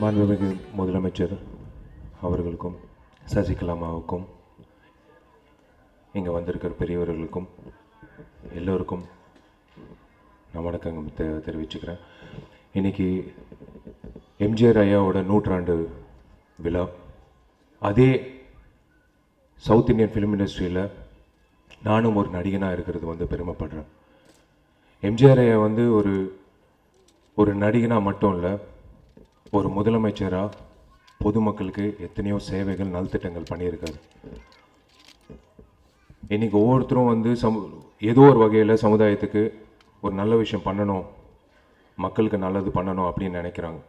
மாண்புமிகு முதலமைச்சர் அவர்களுக்கும் சசிகலாமாவுக்கும் இங்கே வந்திருக்கிற பெரியவர்களுக்கும் எல்லோருக்கும் நான் வணக்கம் தெரிவிச்சுக்கிறேன். இன்றைக்கி எம்ஜிஆர் ஐயாவோட 100ஆண்டு விழா. அதே சவுத் இந்தியன் ஃபிலிம் இண்டஸ்ட்ரியில் நானும் ஒரு நடிகனாக இருக்கிறது பெருமைப்படுறேன். எம்ஜிஆர் ஐயா ஒரு நடிகனாக மட்டும் இல்லை, ஒரு முதலமைச்சராக பொதுமக்களுக்கு எத்தனையோ சேவைகள் நலத்திட்டங்கள் பண்ணியிருக்காரு. இன்றைக்கி ஒவ்வொருத்தரும் ஏதோ ஒரு வகையில் சமுதாயத்துக்கு ஒரு நல்ல விஷயம் பண்ணணும், மக்களுக்கு நல்லது பண்ணணும் அப்படின்னு நினைக்கிறாங்க.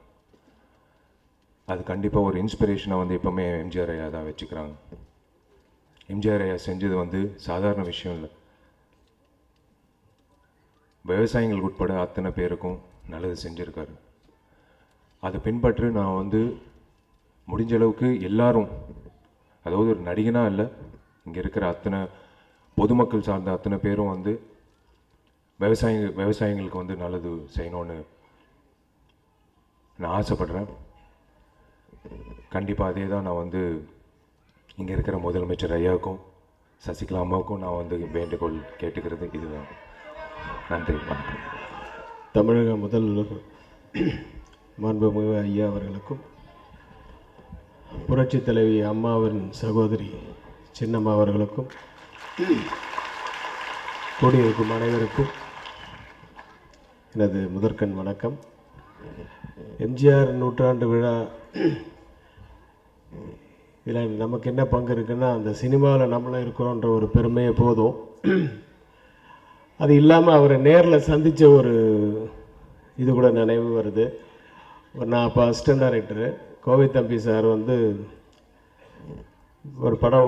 அது கண்டிப்பாக ஒரு இன்ஸ்பிரேஷனாக எப்போவுமே எம்ஜிஆர் ஐயா தான் வச்சுக்கிறாங்க. எம்ஜிஆர் ஐயா செஞ்சது சாதாரண விஷயம் இல்லை. விவசாயிகள் உட்பட அத்தனை பேருக்கும் நல்லது செஞ்சுருக்காரு. அதை பின்பற்றி நான் முடிஞ்ச அளவுக்கு எல்லாரும், அதாவது ஒரு நடிகனாக இல்லை, இங்கே இருக்கிற அத்தனை பொதுமக்கள் சார்ந்த அத்தனை பேரும் விவசாயிகளுக்கு நல்லது செய்யணும்னு நான் ஆசைப்படுறேன். கண்டிப்பாக அதே தான் நான் இங்கே இருக்கிற முதலமைச்சர் ஐயாவுக்கும் சசிகலா அம்மாவுக்கும் நான் வேண்டுகோள் கேட்டுக்கிறது இதுதான். நன்றி, வணக்கம். தமிழக முதல்வர் மாண்புமிகு ஐயா அவர்களுக்கும், புரட்சி தலைவி அம்மாவின் சகோதரி சின்னம்மா அவர்களுக்கும், கூடியிருக்கும் அனைவருக்கும் எனது முதற்கண் வணக்கம். எம்ஜிஆர் 100ஆண்டு விழா இதில் நமக்கு என்ன பங்கு இருக்குன்னா, அந்த சினிமாவில் நம்மளும் இருக்கிறோன்ற ஒரு பெருமையே போதும். அது இல்லாமல் அவரை நேரில் சந்தித்த ஒரு இது கூட நினைவு வருது. நான் அப்போ அசிஸ்டன்ட் டைரக்டரு. கோவை தம்பி சார்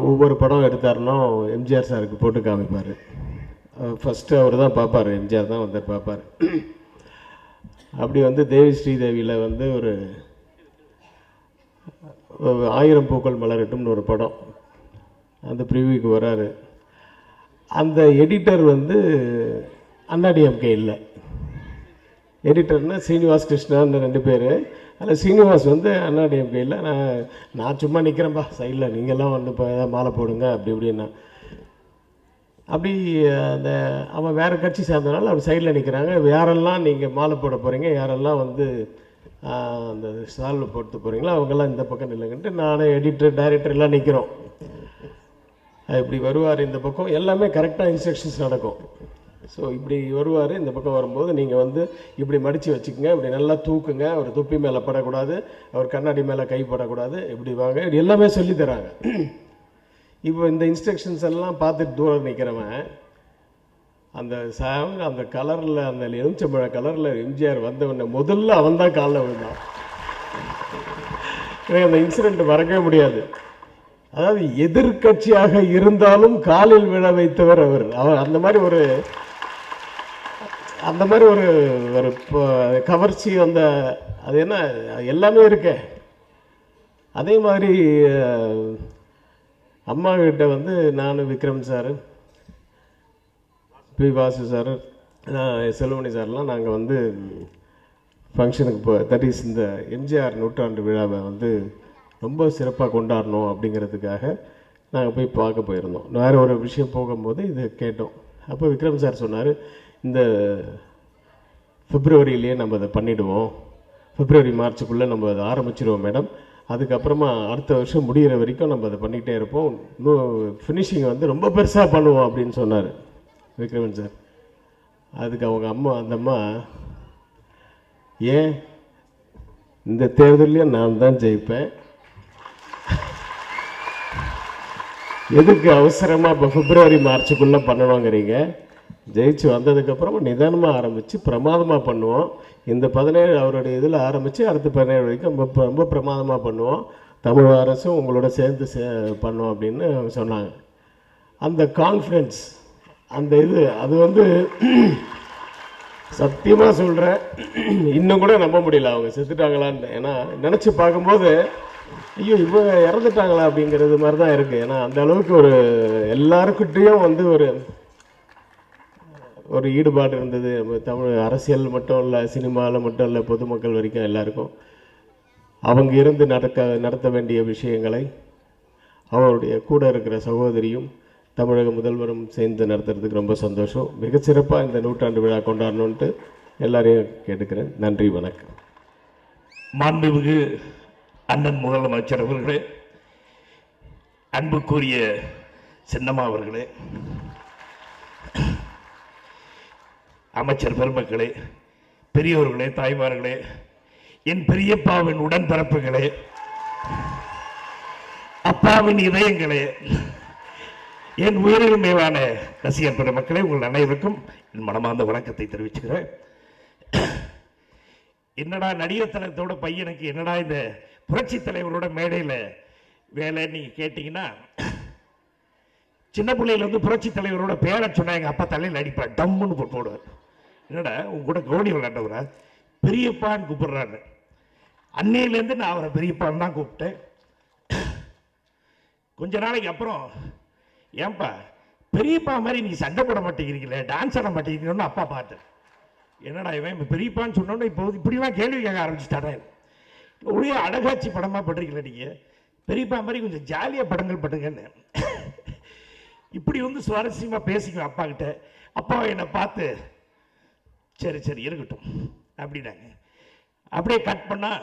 ஒவ்வொரு படம் எடுத்தாருன்னா எம்ஜிஆர் சாருக்கு போட்டு காமிப்பார். ஃபஸ்ட்டு அவர் தான் பார்ப்பார், எம்ஜிஆர் தான் பார்ப்பார். அப்படி தேவி ஸ்ரீதேவியில் ஒரு 1000 பூக்கள் மலரட்டும்னு ஒரு படம், அந்த ப்ரிவியூக்கு வராரு. அந்த எடிட்டர் அண்ணாடிஎம்கே இல்லை. எடிட்டர்னால் ஸ்ரீனிவாஸ் கிருஷ்ணான்னு 2 பேர். அதில் ஸ்ரீனிவாஸ் அண்ணாடிஎம்கே இல்லை. நான் சும்மா நிற்கிறேன்ப்பா சைடில், நீங்கள்லாம் இப்போ ஏதாவது மாலை போடுங்க அப்படி இப்படின்னா. அப்படி அவன் வேறு கட்சி சேர்ந்தனால அவர் சைடில் நிற்கிறாங்க. யாரெல்லாம் நீங்கள் மாலை போட போகிறீங்க, யாரெல்லாம் அந்த ஸ்டாலில் போட்டு போகிறீங்களோ அவங்கெல்லாம் இந்த பக்கம் இல்லைங்கன்ட்டு நான் எடிட்டர் டைரக்டர் எல்லாம் நிற்கிறோம். இப்படி வருவார் இந்த பக்கம், எல்லாமே கரெக்டாக இன்ஸ்ட்ரக்ஷன்ஸ் நடக்கும். ஸோ இப்படி வருவார், இந்த பக்கம் வரும்போது நீங்கள் இப்படி மடித்து வச்சுக்கோங்க, இப்படி நல்லா தூக்குங்க, அவர் தொப்பி மேலே படக்கூடாது, அவர் கண்ணாடி மேலே கை படக்கூடாது, இப்படி வாங்க, இப்படி எல்லாமே சொல்லித்தராங்க. இப்போ இந்த இன்ஸ்ட்ரக்ஷன்ஸ் எல்லாம் பார்த்துட்டு தூரம் நிற்கிறவன் அந்த கலரில், அந்த எலுமிச்சம்பழ கலரில் எம்ஜிஆர் வந்தவொடனே முதல்ல அவன் தான் காலில் விழுந்தான். எனக்கு அந்த இன்சிடெண்ட் மறக்கவே முடியாது. அதாவது எதிர்கட்சியாக இருந்தாலும் காலில் விழ வைத்தவர் அவர். அந்த மாதிரி ஒரு கவர்ச்சி, அது என்ன எல்லாமே இருக்கு. அதே மாதிரி அம்மா கிட்ட நான், Vikram sir, P Vasu sir, Selvamani சார்லாம் நாங்கள் ஃபங்க்ஷனுக்கு தட் இஸ் இந்த எம்ஜிஆர் 100ஆண்டு விழாவை ரொம்ப சிறப்பாக கொண்டாடணும் அப்படிங்கிறதுக்காக நாங்கள் போய் பார்க்க போயிருந்தோம். வேறு ஒரு விஷயம் போகும்போது இதை கேட்டோம். அப்போ விக்ரம் சார் சொன்னார், இந்த பிப்ரவரியிலேயே நம்ம அதை பண்ணிவிடுவோம், பிப்ரவரி மார்ச்சுக்குள்ளே நம்ம அதை ஆரம்பிச்சிடுவோம் மேடம், அதுக்கப்புறமா அடுத்த வருஷம் முடிகிற வரைக்கும் நம்ம அதை பண்ணிக்கிட்டே இருப்போம், இன்னும் ஃபினிஷிங் ரொம்ப பெருசாக பண்ணுவோம் அப்படின்னு சொன்னார் விக்ரமன் சார். அதுக்கு அந்த அம்மா ஏன் இந்த தேர்தலையும் நான் தான் ஜெயிப்பேன், எதுக்கு அவசரமாக இப்போ பிப்ரவரி மார்ச்சுக்குள்ளே பண்ணணுங்கிறீங்க, ஜெயிச்சு வந்ததுக்கப்புறமா நிதானமாக ஆரம்பித்து பிரமாதமாக பண்ணுவோம், இந்த 17 அவருடைய இதில் ஆரம்பித்து அடுத்த 17 வரைக்கும் ரொம்ப பிரமாதமாக பண்ணுவோம், தமிழ் அரசும் உங்களோட சேர்ந்து பண்ணுவோம் அப்படின்னு சொன்னாங்க. அந்த கான்ஃபிடென்ஸ், அந்த அது சத்தியமாக சொல்கிறேன், இன்னும் கூட நம்ப முடியல அவங்க செத்துட்டாங்களான்னு. ஏன்னா நினச்சி பார்க்கும்போது ஐயோ இவங்க இறந்துட்டாங்களா அப்படிங்கிறது மாதிரி தான் இருக்குது. ஏன்னா அந்த அளவுக்கு எல்லாருக்கிட்டேயும் ஒரு ஈடுபாடு இருந்தது. நம்ம தமிழ் அரசியல் மட்டும் இல்லை, சினிமாவில் மட்டும் இல்லை, பொதுமக்கள் வரைக்கும் எல்லாருக்கும். அவங்க இருந்து நடத்த வேண்டிய விஷயங்களை அவருடைய கூட இருக்கிற சகோதரியும் தமிழக முதல்வரும் சேர்ந்து நடத்துறதுக்கு ரொம்ப சந்தோஷம். மிகச்சிறப்பாக இந்த நூற்றாண்டு விழா கொண்டாடணுன்ட்டு எல்லாரையும் கேட்டுக்கிறேன். நன்றி, வணக்கம். மாண்புமிகு அண்ணன் முதலமைச்சர் அவர்களே, அன்புக்குரிய சின்னம்மா அவர்களே, அமைச்சர் பெருமக்களே, பெரியோர்களே, தாய்மார்களே, என் பெரியப்பாவின் உடன்பிறப்புகளே, அப்பாவின் இதயங்களே, என் உயிரிலும் மேலான ரசிகர் பெருமக்களே, உங்கள் அனைவருக்கும் என் மனமார்ந்த வணக்கத்தை தெரிவிச்சுக்கிறேன். என்னடா நடிகர் தலத்தோட பையனுக்கு என்னடா இந்த புரட்சி தலைவரோட மேடையில் வேலை நீங்கள் கேட்டிங்கன்னா, சின்ன பிள்ளையில வந்து புரட்சி தலைவரோட பேரை சொன்னா எங்கள் அப்பா தலையில் அடிப்பார், டம்முன்னு போடுவார். என்னடா உங்க கூட கோடி விளையாண்டவரா, பெரியப்பான்னு கூப்பிடுறான்னு. அன்னையிலேருந்து நான் அவரை பெரியப்பான்னு தான் கூப்பிட்டேன். கொஞ்ச நாளைக்கு அப்புறம், ஏன்பா பெரியப்பா மாதிரி நீ சண்டை போட மாட்டேங்கிறீங்களே, டான்ஸ் ஆட மாட்டேங்கிறீங்கன்னு அப்பா பார்த்தேன். என்னடா இவன் பெரியப்பான்னு சொன்னோன்னு இப்போ இப்படிலாம் கேள்வி கேட்க ஆரம்பிச்சுட்டாரே. ஒரே அழகாட்சி படமாக பண்றீங்களே நீங்கள், பெரியப்பா மாதிரி கொஞ்சம் ஜாலியாக படங்கள் பண்ணுங்கன்னு இப்படி வந்து சுவாரஸ்யமாக பேசிக்குவேன் அப்பா கிட்ட. அப்பா என்னை பார்த்து சரி சரி இருக்கட்டும் அப்படின்னாங்க. அப்படியே கட் பண்ணால்,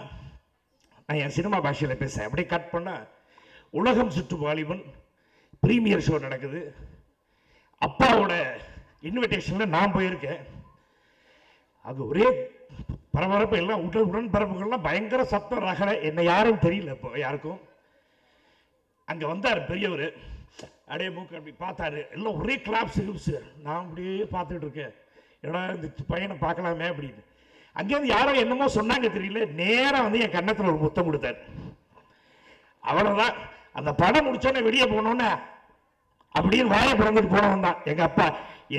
நான் என் சினிமா பாஷையில் பேசுகிறேன், அப்படியே கட் பண்ணால் உலகம் சுற்று வாலிபன் ப்ரீமியர் ஷோ நடக்குது. அப்பாவோட இன்விடேஷனில் நான் போயிருக்கேன். அது ஒரே பரபரப்பு, எல்லாம் உடன்பரப்புகள்லாம் பயங்கர சத்தம் ரகலை. என்னை யாரும் தெரியல இப்போ யாருக்கும். அங்கே வந்தார் பெரியவர், அப்படியே மூக்கு அப்படி பார்த்தாரு, எல்லாம் ஒரே கிளாப்ஸ் கிப்ஸு. நான் அப்படியே பார்த்துட்டு இருக்கேன், ஏன்னா இந்த பையனை பார்க்கலாமே அப்படின்னு. அங்கேருந்து யாரோ என்னமோ சொன்னாங்க தெரியல, நேராக வந்து என் கன்னத்தில் ஒரு முத்தம் கொடுத்தாரு. அவ்வளோதான். அந்த படம் முடிச்சோன்னே வெளியே போனோன்னே அப்படின்னு வாயை பிறந்துட்டு போனவன் தான் எங்கள் அப்பா.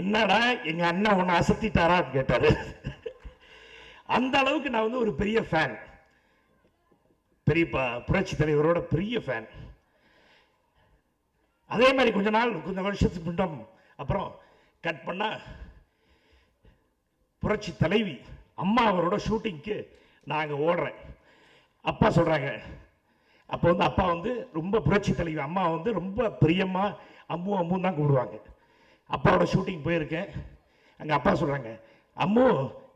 என்னடா எங்கள் அண்ணன் ஒன்று அசத்திட்டாரான்னு கேட்டார். அந்த அளவுக்கு நான் வந்து ஒரு பெரிய ஃபேன், பெரியப்பா புரட்சி தலைவரோட பெரிய ஃபேன். அதே மாதிரி கொஞ்சம் வருஷத்துக்கு முன்னம் அப்புறம் கட் பண்ணா, புரட்சி தலைவி அம்மா அவரோட ஷூட்டிங்க்கு நான் அங்கே ஓடுறேன். அப்பா சொல்கிறாங்க, அப்போ வந்து அப்பா வந்து ரொம்ப புரட்சி தலைவி அம்மா வந்து ரொம்ப பிரியமா அம்மு அம்முன்னு தான் கூப்பிடுவாங்க. அப்பாவோட ஷூட்டிங் போயிருக்கேன். அங்கே அப்பா சொல்கிறாங்க, அம்மு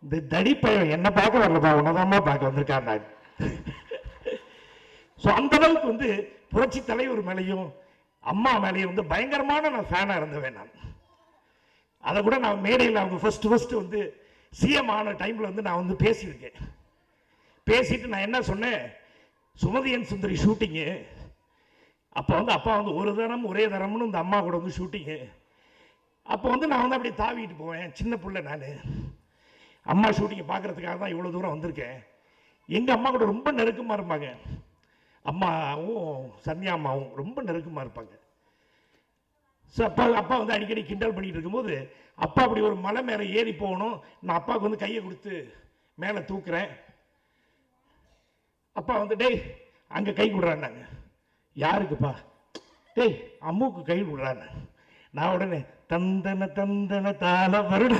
இந்த தடிப்பையன் என்ன பார்க்க வரலப்பா, உன்னதாம்மா பார்க்க வந்திருக்கான் நான். ஸோ அந்த அளவுக்கு வந்து புரட்சி தலைவர் மேலேயும் அம்மா மேலேயும் வந்து பயங்கரமான நான் ஃபேனாக இருந்தவேன். நான் அதை கூட நான் மேடையில் அவங்க ஃபர்ஸ்ட் வந்து சிஎம் ஆன டைமில் வந்து நான் வந்து பேசியிருக்கேன். பேசிட்டு நான் என்ன சொன்னேன், சுமதியன் சுந்தரி ஷூட்டிங்கு அப்போ வந்து அப்பா வந்து ஒரு தரம் ஒரே தரம்னு இந்த அம்மா கூட வந்து ஷூட்டிங்கு. அப்போ வந்து நான் வந்து அப்படியே தாவிட்டு போவேன், சின்ன பிள்ளை நான். அம்மா ஷூட்டிங்கை பார்க்கறதுக்காக தான் இவ்வளோ தூரம் வந்திருக்கேன். எங்கள் அம்மா கூட ரொம்ப நெருக்கமாக இருப்பாங்க. அம்மாவும் சன்யா அம்மாவும் ரொம்ப நெருக்கமாக இருப்பாங்க. ஸோ அப்பா வந்து அடிக்கடி கிண்டல் பண்ணிட்டு இருக்கும்போது, அப்பா அப்படி ஒரு மலை மேலே ஏறி போகணும், நான் அப்பாவுக்கு வந்து கையை கொடுத்து மேலே தூக்குறேன். அப்பா வந்து டேய் அங்கே கை கொடுறான்னாங்க. யாருக்குப்பா? டேய் அம்முக்கு கை கொடுறான்னு. நான் உடனே தந்தன தந்தன தாள வருட.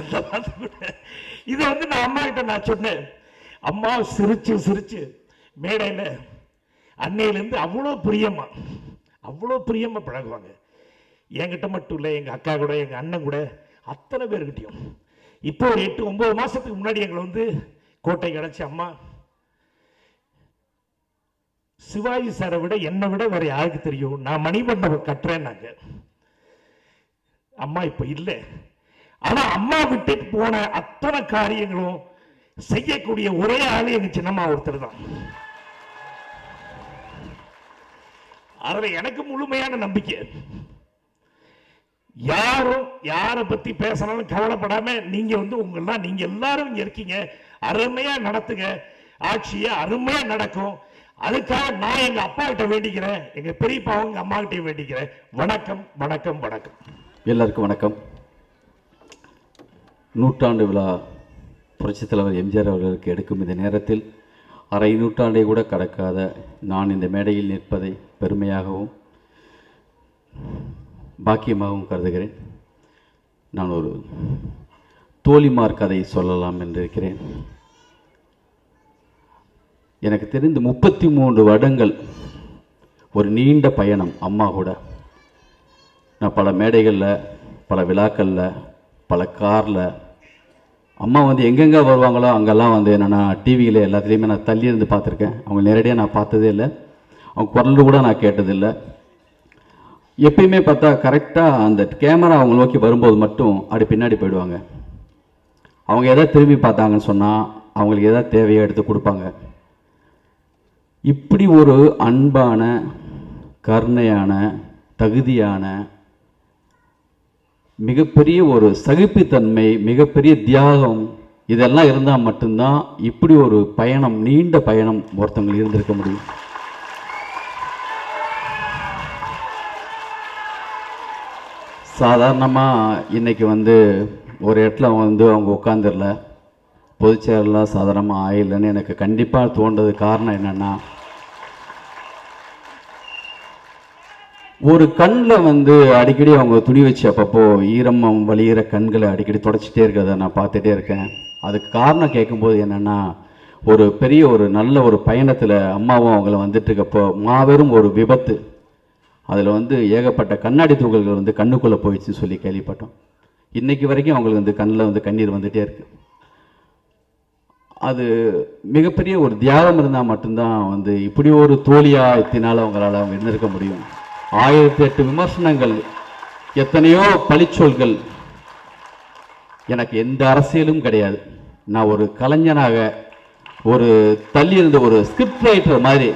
இதை வந்து நான் அம்மா கிட்ட நான் சொன்னேன். அம்மா சிரிச்சு மேடையில் அன்னையிலேருந்து அவ்வளோ பிரியமா பழகுவாங்க. என்கிட்ட மட்டும் இல்லை, எங்கள் அக்கா கூட எங்கள் அண்ணன் கூட அத்தனை பேர்கிட்டையும். இப்போ ஒரு 8-9 மாதத்துக்கு முன்னாடி எங்களை வந்து கோட்டை கிடச்சி அம்மா சிவாஜி சாரை விட என்னை விட வேற யாருக்கு தெரியும், நான் மணிமண்டபம் கட்டுறேன்னாங்க. அம்மா இப்ப இல்லை, ஆனா அம்மா விட்டுட்டு போன அத்தனை காரியங்களும் செய்யக்கூடிய ஒரே ஆளு எங்க சின்னம்மா ஒருத்தர் தான். அதுல எனக்கு முழுமையான நம்பிக்கை. யாரும் யாரை பத்தி பேசணும் கவலைப்படாம நீங்க வந்து நீங்க எல்லாரும் இங்க இருக்கீங்க, அருமையா நடத்துங்க, ஆட்சியை அருமையா நடக்கும். அதுக்காக நான் எங்க அப்பா கிட்ட வேண்டிக்கிறேன், எங்க பெரியப்பாவும் எங்க அம்மா கிட்ட வேண்டிக்கிறேன். வணக்கம் வணக்கம் வணக்கம். எல்லாருக்கும் வணக்கம். நூற்றாண்டு விழா புரட்சித் தலைவர் எம்ஜிஆர் அவர்களுக்கு எடுக்கும் இந்த நேரத்தில் அரை நூற்றாண்டை கூட கடக்காத நான் இந்த மேடையில் நிற்பதை பெருமையாகவும் பாக்கியமாகவும் கருதுகிறேன். நான் ஒரு தோழிமார் கதை சொல்லலாம் என்று இருக்கிறேன். எனக்கு தெரிந்து 33 வருடங்கள் ஒரு நீண்ட பயணம் அம்மா கூட. நான் பல மேடைகளில், பல விழாக்களில், பல காரில் அம்மா வந்து எங்கெங்கே வருவாங்களோ அங்கெல்லாம் வந்து என்னென்னா டிவியில் எல்லாத்துலேயுமே நான் தள்ளி இருந்து பார்த்துருக்கேன். அவங்க நேரடியாக நான் பார்த்ததே இல்லை, அவங்க குரல் கூட நான் கேட்டதில்லை. எப்பயுமே பார்த்தா கரெக்டாக அந்த கேமரா அவங்க நோக்கி வரும்போது மட்டும் அப்படி பின்னாடி போயிடுவாங்க. அவங்க எதாவது திரும்பி பார்த்தாங்கன்னு சொன்னால் அவங்களுக்கு எதாவது தேவையோ எடுத்து கொடுப்பாங்க. இப்படி ஒரு அன்பான, கருணையான, தகுதியான, மிகப்பெரிய ஒரு சகிப்புத்தன்மை, மிகப்பெரிய தியாகம், இதெல்லாம் இருந்தால் மட்டும்தான் இப்படி ஒரு பயணம், நீண்ட பயணம் ஒருத்தவங்களுக்கு இருந்திருக்க முடியும். சாதாரணமாக இன்றைக்கி வந்து ஒரு இடத்துல வந்து அவங்க உட்காந்துடல, பொதுச்செயலாளர் சாதாரணமாக ஆயிடலன்னு எனக்கு கண்டிப்பாக தோன்றது. காரணம் என்னென்னா, ஒரு கண்ணில் வந்து அடிக்கடி அவங்க துணி வச்சு அப்பப்போ ஈரமம் வலிகிற கண்களை அடிக்கடி தொடச்சிட்டே இருக்கிறத நான் பார்த்துட்டே இருக்கேன். அதுக்கு காரணம் கேட்கும்போது என்னென்னா, ஒரு பெரிய ஒரு நல்ல ஒரு பயணத்தில் அம்மாவும் அவங்கள வந்துட்டுருக்கப்போ மாபெரும் ஒரு விபத்து, அதில் வந்து ஏகப்பட்ட கண்ணாடி துகள்கள் வந்து கண்ணுக்குள்ளே போயிடுச்சுன்னு சொல்லி கேள்விப்பட்டோம். இன்றைக்கி வரைக்கும் அவங்களுக்கு வந்து கண்ணில் வந்து கண்ணீர் வந்துகிட்டே இருக்குது. அது மிகப்பெரிய ஒரு தியாகம் இருந்தால் மட்டும்தான் வந்து இப்படி ஒரு தோழியாக இத்தினால் அவங்களால் அவங்க இருந்திருக்க முடியும். 1008 விமர்சனங்கள், எத்தனையோ பழிச்சொல்கள், எனக்கு எந்த அரசியலும் கிடையாது. நான் ஒரு கலைஞனாக, ஒரு தள்ளி இருந்த ஒரு ஸ்கிரிப்ட் ரைட்டர் மாதிரி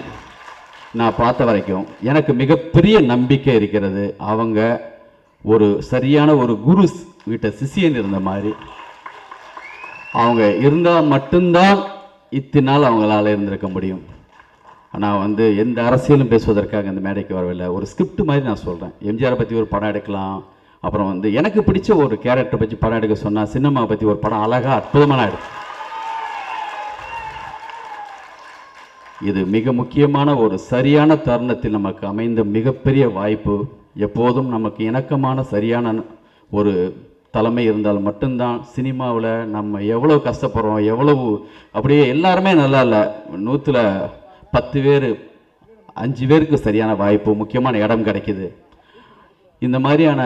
நான் பார்த்த வரைக்கும் எனக்கு மிகப்பெரிய நம்பிக்கை இருக்கிறது. அவங்க ஒரு சரியான ஒரு குரு வீட்டை சிஷியன் இருந்த மாதிரி அவங்க இருந்தால் மட்டும்தான் இத்தினால் அவங்களால இருந்திருக்க முடியும். நான் வந்து எந்த அரசியலும் பேசுவதற்காக இந்த மேடைக்கு வரவில்லை. ஒரு ஸ்கிரிப்ட் மாதிரி நான் சொல்கிறேன். எம்ஜிஆரை பற்றி ஒரு படம் எடுக்கலாம், அப்புறம் வந்து எனக்கு பிடிச்ச ஒரு கேரக்டரை பற்றி படம் எடுக்க சொன்னால் சினிமாவை பற்றி ஒரு படம் அழகாக அற்புதமான எடுக்கும். இது மிக முக்கியமான ஒரு சரியான தருணத்தில் நமக்கு அமைந்த மிகப்பெரிய வாய்ப்பு. எப்போதும் நமக்கு இணக்கமான சரியான ஒரு தலைமை இருந்தால் மட்டும்தான் சினிமாவில் நம்ம எவ்வளோ கஷ்டப்படுறோம், எவ்வளவு அப்படியே எல்லாருமே நல்லா இல்லை, 100ல் 10 பேர் 5 பேருக்கு சரியான வாய்ப்பு, முக்கியமான இடம் கிடைக்குது. இந்த மாதிரியான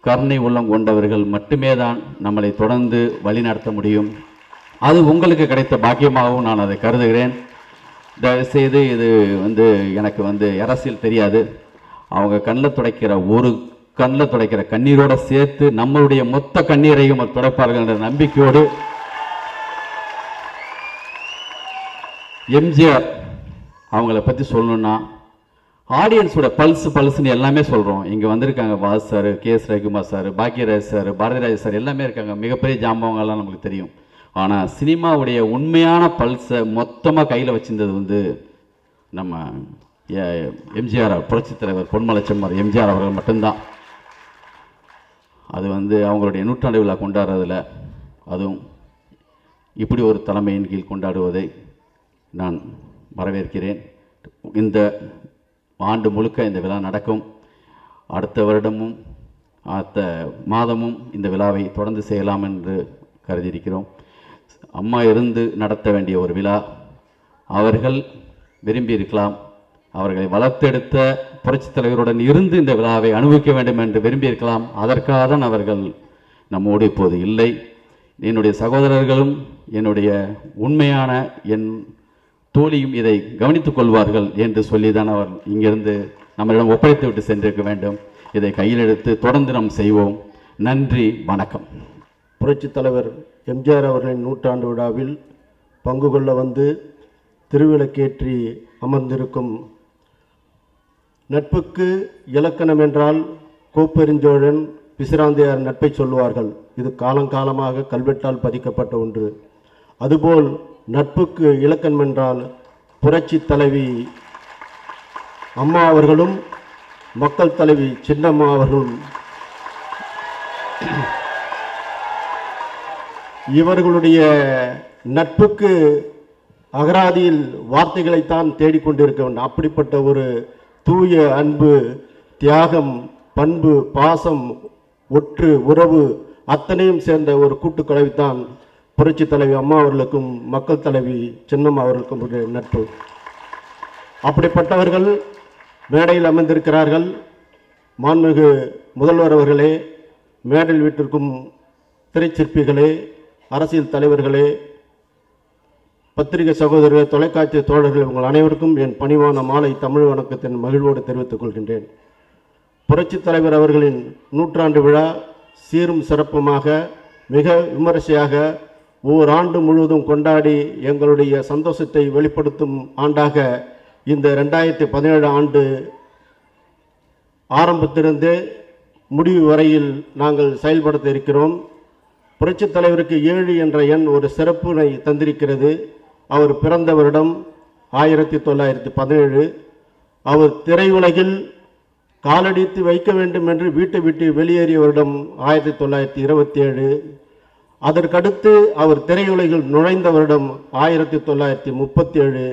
கருணை உள்ளம் கொண்டவர்கள் மட்டுமே தான் நம்மளை தொடர்ந்து வழிநடத்த முடியும். அது உங்களுக்கு கிடைத்த பாக்கியமாகவும் நான் அதை கருதுகிறேன். தயவுசெய்து இது வந்து எனக்கு வந்து அரசியல் தெரியாது. அவங்க கண்ணில் துடைக்கிற கண்ணீரோடு சேர்த்து நம்மளுடைய மொத்த கண்ணீரையும் துடைப்பார்கள் என்ற நம்பிக்கையோடு எம்ஜிஆர் அவங்கள பற்றி சொல்லணும்னா, ஆடியன்ஸோட பல்ஸ்னு எல்லாமே சொல்கிறோம். இங்கே வந்திருக்காங்க was sir, KS. Ravikumar sir, Bhagyaraj sir, Bharathiraj sir, எல்லாமே இருக்காங்க. மிகப்பெரிய ஜாம்பவங்கள்லாம் நமக்கு தெரியும். ஆனால் சினிமாவுடைய உண்மையான பல்ஸை மொத்தமாக கையில் வச்சிருந்தது வந்து நம்ம எம்ஜிஆர், புரட்சித் தலைவர் பொன்மலைச்செம்மார் எம்ஜிஆர் அவர்கள் மட்டும்தான். அது வந்து அவங்களுடைய 100ஆண்டு விழா கொண்டாடுறதில், அதுவும் இப்படி ஒரு தலைமையின் கீழ் கொண்டாடுவதை நான் வரவேற்கிறேன். இந்த ஆண்டு முழுக்க இந்த விழா நடக்கும். அடுத்த வருடமும் அடுத்த மாதமும் இந்த விழாவை தொடர்ந்து செய்யலாம் என்று கருதியிருக்கிறோம். அம்மா இருந்து நடத்த வேண்டிய ஒரு விழா. அவர்கள் விரும்பியிருக்கலாம், அவர்களை வளர்த்தெடுத்த புரட்சித் தலைவருடன் இருந்து இந்த விழாவை அனுபவிக்க வேண்டும் என்று விரும்பியிருக்கலாம். அதற்காக தான் அவர்கள் நம்மோடு இப்போது இல்லை. என்னுடைய சகோதரர்களும் என்னுடைய உண்மையான என் தோழியும் இதை கவனித்துக் கொள்வார்கள் என்று சொல்லிதான் அவர் இங்கிருந்து நம்மளிடம் ஒப்படைத்து விட்டு சென்றிருக்க வேண்டும். இதை கையில் எடுத்து தொடர்ந்து நாம் செய்வோம். நன்றி, வணக்கம். புரட்சித் தலைவர் எம்ஜிஆர் அவர்களின் 100ஆண்டு விழாவில் பங்கு கொள்ள வந்து திருவிளக்கேற்றி அமர்ந்திருக்கும் நட்புக்கு இலக்கணம் என்றால் கோப்பெருஞ்சோழன், பிசிராந்தையார் நட்பை சொல்லுவார்கள். இது காலங்காலமாக கல்வெட்டால் பதிக்கப்பட்ட ஒன்று. அதுபோல் நட்புக்கு இலக்கணம் என்றால் புரட்சி தலைவி அம்மா அவர்களும் மக்கள் தலைவி சின்னம்மா அவர்களும் இவர்களுடைய நட்புக்கு அகராதியில் வார்த்தைகளைத்தான் தேடிக்கொண்டிருக்க வேண்டும். அப்படிப்பட்ட ஒரு தூய அன்பு, தியாகம், பண்பு, பாசம், ஒற்று உறவு அத்தனையும் சேர்ந்த ஒரு கூட்டுக்கலவைத்தான் புரட்சி தலைவி அம்மா அவர்களுக்கும் மக்கள் தலைவி சின்னம்மா அவர்களுக்கும் ஒரு நட்பு. அப்படிப்பட்டவர்கள் மேடையில் அமர்ந்திருக்கிறார்கள். மாண்புமிகு முதல்வர் அவர்களே, மேடையில் வீட்டிற்கும் திரைச்சிற்பிகளே, அரசியல் தலைவர்களே, பத்திரிகை சகோதரர்கள், தொலைக்காட்சி தோழர்கள், உங்கள் அனைவருக்கும் என் பணிவான மாலை தமிழ் வணக்கத்தின் மகிழ்வோடு தெரிவித்துக் கொள்கின்றேன். புரட்சி தலைவர் அவர்களின் 100ஆண்டு விழா சீரும் சிறப்புமாக மிக விமரிசையாக ஓராண்டு முழுவதும் கொண்டாடி எங்களுடைய சந்தோஷத்தை வெளிப்படுத்தும் ஆண்டாக இந்த 2017 ஆண்டு ஆரம்பத்திலிருந்து முடிவு வரையில் நாங்கள் செயல்படுத்த இருக்கிறோம். புரட்சி தலைவருக்கு 7 என்ற எண் ஒரு சிறப்பினை தந்திருக்கிறது. அவர் பிறந்த வருடம் 1917. அவர் திரையுலகில் காலடித்து வைக்க வேண்டும் என்று வீட்டை விட்டு வெளியேறிய வருடம் 1927. அதற்கடுத்து அவர் திரையுலகில் நுழைந்த வருடம் 1937.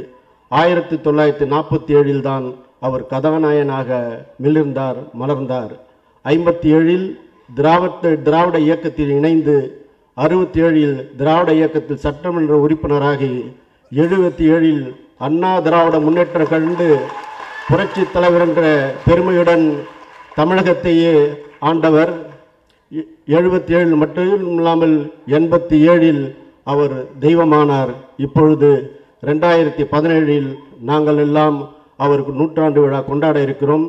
1947 தான் அவர் கதாநாயகனாக மிளிர்ந்தார், மலர்ந்தார். 57 திராவிட இயக்கத்தில் இணைந்து 67 திராவிட இயக்கத்தில் சட்டமன்ற உறுப்பினராகி 77 அண்ணா திராவிட முன்னேற்றம் கண்டு புரட்சி தலைவர் என்ற பெருமையுடன் தமிழகத்தையே ஆண்டவர். 77 மட்டுமில்லாமல் 87 அவர் தெய்வமானார். இப்பொழுது 2017 நாங்கள் எல்லாம் அவருக்கு 100ஆண்டு விழா கொண்டாட இருக்கிறோம்.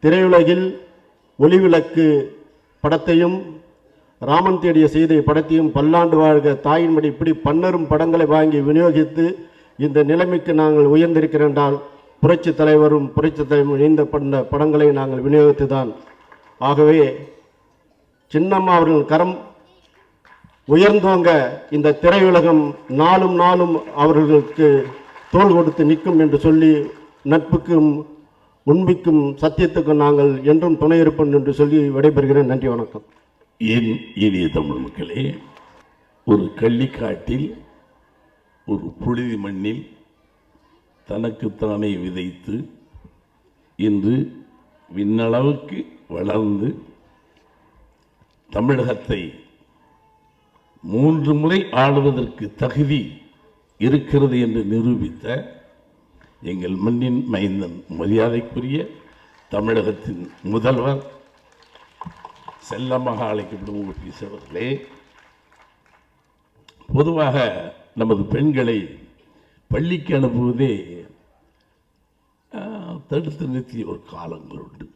திரையுலகில் ஒளிவிளக்கு படத்தையும் ராமன் தேடிய செய்தி படத்தையும் பல்லாண்டு வாழ்க தாயின் மடி இப்படி பன்னரும் படங்களை வாங்கி விநியோகித்து இந்த நிலைமைக்கு நாங்கள் உயர்ந்திருக்கிறோம் என்றால் புரட்சி தலைவரும் புரட்சி தலைவரும் இணைந்த படங்களை நாங்கள் விநியோகித்து தான். ஆகவே சின்னம்மா அவர்கள் கரம் உயர்ந்தோங்க இந்த திரையுலகம் நாளும் நாளும் அவர்களுக்கு தோள் கொடுத்து நிற்கும் என்று சொல்லி நட்புக்கும் உண்மைக்கும் சத்தியத்துக்கும் நாங்கள் என்றும் துணை இருப்போம் என்று சொல்லி விடைபெறுகிறேன். நன்றி, வணக்கம். என் இனிய தமிழ் மக்களே, ஒரு கள்ளிக்காட்டில் ஒரு புழுதி மண்ணில் தனக்குத்தானே விதைத்து இன்று விண்ணளவுக்கு வளர்ந்து தமிழகத்தை 3 முறை ஆளுவதற்கு தகுதி இருக்கிறது என்று நிரூபித்த எங்கள் மண்ணின் மைந்தன், மரியாதைக்குரிய தமிழகத்தின் முதல்வர், செல்லமாக அழைக்கப்படும் ஓபிஎஸ் அவர்களே, பொதுவாக நமது பெண்களை பள்ளிக்கு அனுப்புவதே தடுத்து நிறுத்திய ஒரு காலங்கள் உண்டு.